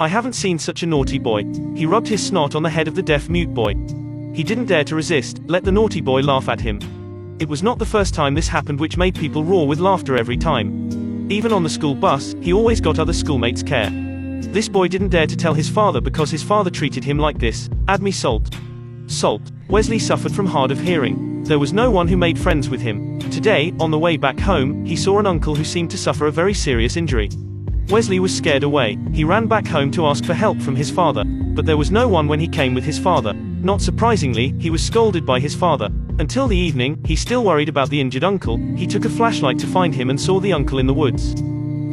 I haven't seen such a naughty boy. He rubbed his snot on the head of the deaf-mute boy. He didn't dare to resist, let the naughty boy laugh at him. It was not the first time this happened, which made people roar with laughter every time. Even on the school bus, he always got other schoolmates' care. This boy didn't dare to tell his father because his father treated him like this. Add me salt. Salt. Wesley suffered from hard of hearing. There was no one who made friends with him. Today, on the way back home, he saw an uncle who seemed to suffer a very serious injury. Wesley was scared away. He ran back home to ask for help from his father, but there was no one when he came with his father. Not surprisingly, he was scolded by his father. Until the evening, he still worried about the injured uncle. He took a flashlight to find him and saw the uncle in the woods.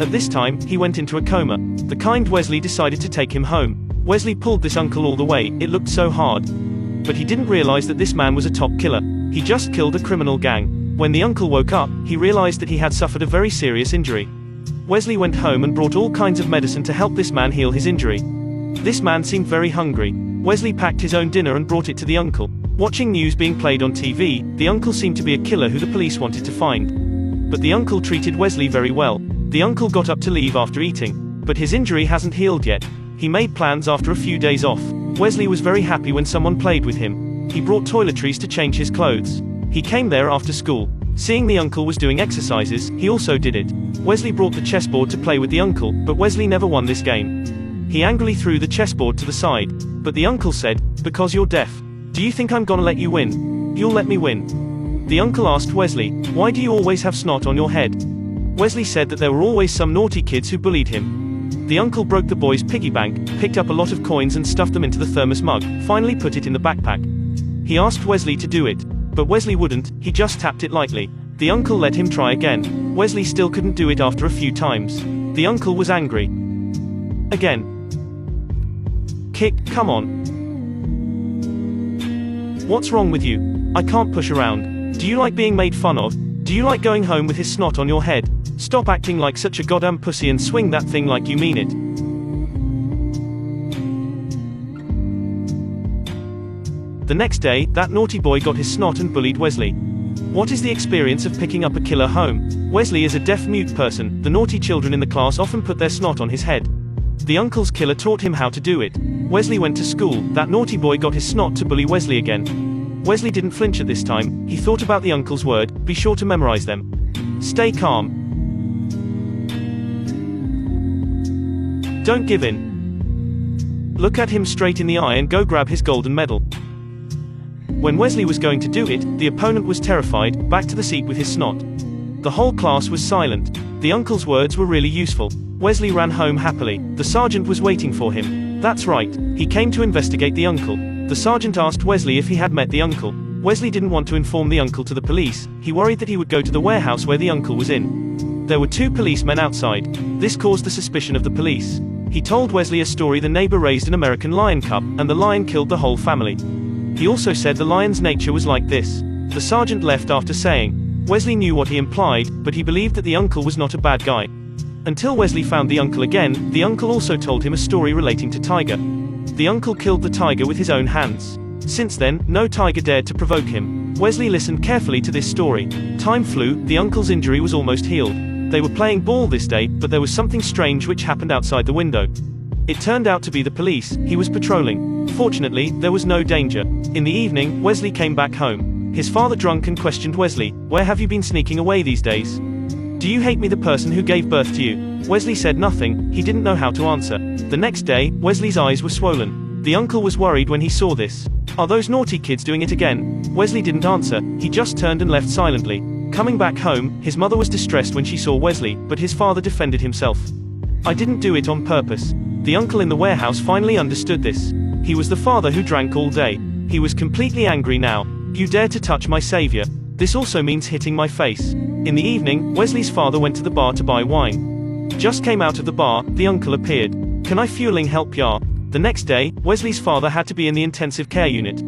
At this time, he went into a coma. The kind Wesley decided to take him home. Wesley pulled this uncle all the way, it looked so hard. But he didn't realize that this man was a top killer. He just killed a criminal gang. When the uncle woke up, he realized that he had suffered a very serious injury. Wesley went home and brought all kinds of medicine to help this man heal his injury. This man seemed very hungry. Wesley packed his own dinner and brought it to the uncle. Watching news being played on TV, the uncle seemed to be a killer who the police wanted to find. But the uncle treated Wesley very well. The uncle got up to leave after eating. But his injury hasn't healed yet. He made plans after a few days off. Wesley was very happy when someone played with him. He brought toiletries to change his clothes. He came there after school. Seeing the uncle was doing exercises, he also did it. Wesley brought the chessboard to play with the uncle, but Wesley never won this game. He angrily threw the chessboard to the side. But the uncle said, "Because you're deaf. Do you think I'm gonna let you win? You'll let me win." The uncle asked Wesley, "Why do you always have snot on your head?" Wesley said that there were always some naughty kids who bullied him. The uncle broke the boy's piggy bank, picked up a lot of coins and stuffed them into the thermos mug, finally put it in the backpack. He asked Wesley to do it. But Wesley wouldn't, he just tapped it lightly. The uncle let him try again. Wesley still couldn't do it after a few times. The uncle was angry. Again. "Kick, come on. What's wrong with you? I can't push around. Do you like being made fun of? Do you like going home with his snot on your head? Stop acting like such a goddamn pussy and swing that thing like you mean it." The next day, that naughty boy got his snot and bullied Wesley. What is the experience of picking up a killer home? Wesley is a deaf-mute person. The naughty children in the class often put their snot on his head. The uncle's killer taught him how to do it. Wesley went to school. That naughty boy got his snot to bully Wesley again. Wesley didn't flinch at this time. He thought about the uncle's word. Be sure to memorize them. Stay calm. Don't give in. Look at him straight in the eye and go grab his golden medal. When Wesley was going to do it, the opponent was terrified, back to the seat with his snot. The whole class was silent. The uncle's words were really useful. Wesley ran home happily. The sergeant was waiting for him. That's right, he came to investigate the uncle. The sergeant asked Wesley if he had met the uncle. Wesley didn't want to inform the uncle to the police. He worried that he would go to the warehouse where the uncle was in. There were 2 policemen outside. This caused the suspicion of the police. He told Wesley a story: the neighbor raised an American lion cub, and the lion killed the whole family. He also said the lion's nature was like this. The sergeant left after saying. Wesley knew what he implied, but he believed that the uncle was not a bad guy. Until Wesley found the uncle again. The uncle also told him a story relating to Tiger. The uncle killed the tiger with his own hands. Since then, no tiger dared to provoke him. Wesley listened carefully to this story. Time flew, the uncle's injury was almost healed. They were playing ball this day, but there was something strange which happened outside the window. It turned out to be the police. He was patrolling. Fortunately, there was no danger. In the evening, Wesley came back home. His father drunk and questioned Wesley, "Where have you been sneaking away these days? Do you hate me, the person who gave birth to you?" Wesley said nothing. He didn't know how to answer. The next day, Wesley's eyes were swollen. The uncle was worried when he saw this. "Are those naughty kids doing it again?" Wesley didn't answer. He just turned and left silently. Coming back home, his mother was distressed when she saw Wesley, but his father defended himself. "I didn't do it on purpose." The uncle in the warehouse finally understood this. He was the father who drank all day. He was completely angry now. "You dare to touch my savior. This also means hitting my face." In the evening, Wesley's father went to the bar to buy wine. Just came out of the bar, the uncle appeared. "Can I fueling help ya?" The next day, Wesley's father had to be in the intensive care unit.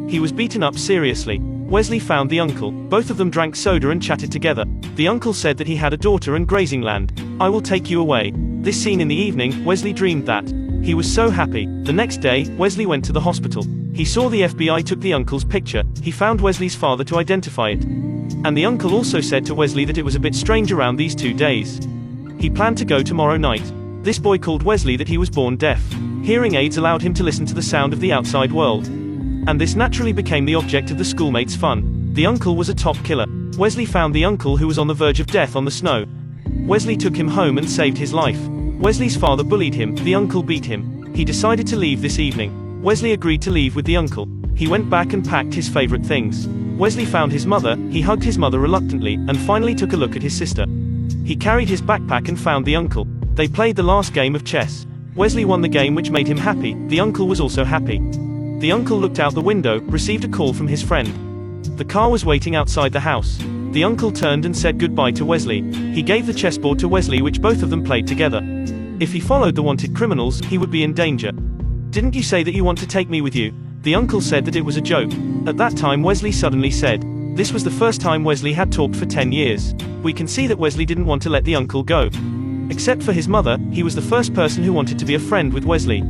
He was beaten up seriously. Wesley found the uncle. Both of them drank soda and chatted together. The uncle said that he had a daughter and grazing land. "I will take you away." This scene in the evening, Wesley dreamed that. He was so happy. The next day, Wesley went to the hospital. He saw the FBI took the uncle's picture. He found Wesley's father to identify it. And the uncle also said to Wesley that it was a bit strange around these 2 days. He planned to go tomorrow night. This boy called Wesley that he was born deaf. Hearing aids allowed him to listen to the sound of the outside world. And this naturally became the object of the schoolmates' fun. The uncle was a top killer. Wesley found the uncle who was on the verge of death on the snow. Wesley took him home and saved his life. Wesley's father bullied him, the uncle beat him. He decided to leave this evening. Wesley agreed to leave with the uncle. He went back and packed his favorite things. Wesley found his mother, he hugged his mother reluctantly, and finally took a look at his sister. He carried his backpack and found the uncle. They played the last game of chess. Wesley won the game, which made him happy. The uncle was also happy. The uncle looked out the window, received a call from his friend. The car was waiting outside the house. The uncle turned and said goodbye to Wesley. He gave the chessboard to Wesley, which both of them played together. If he followed the wanted criminals, he would be in danger. "Didn't you say that you want to take me with you?" The uncle said that it was a joke. At that time Wesley suddenly said. This was the first time Wesley had talked for 10 years. We can see that Wesley didn't want to let the uncle go. Except for his mother, he was the first person who wanted to be a friend with Wesley.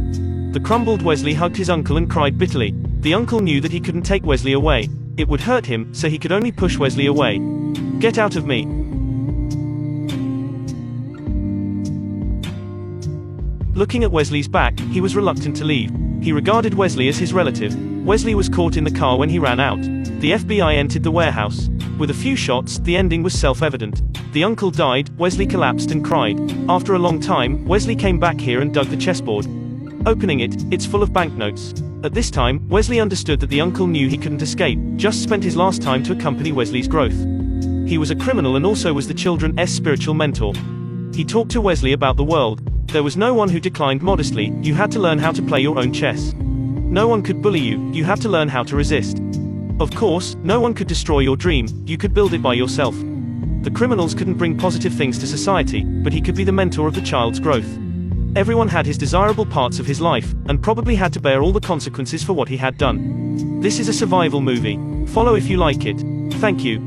The crumbled Wesley hugged his uncle and cried bitterly. The uncle knew that he couldn't take Wesley away. It would hurt him, so he could only push Wesley away. "Get out of me." Looking at Wesley's back, he was reluctant to leave. He regarded Wesley as his relative. Wesley was caught in the car when he ran out. The FBI entered the warehouse. With a few shots, the ending was self-evident. The uncle died, Wesley collapsed and cried. After a long time, Wesley came back here and dug the chessboard. Opening it, it's full of banknotes. At this time, Wesley understood that the uncle knew he couldn't escape, just spent his last time to accompany Wesley's growth. He was a criminal and also was the children's spiritual mentor. He talked to Wesley about the world. There was no one who declined modestly, you had to learn how to play your own chess. No one could bully you, you had to learn how to resist. Of course, no one could destroy your dream, you could build it by yourself. The criminals couldn't bring positive things to society, but he could be the mentor of the child's growth. Everyone had his desirable parts of his life, and probably had to bear all the consequences for what he had done. This is a survival movie. Follow if you like it. Thank you.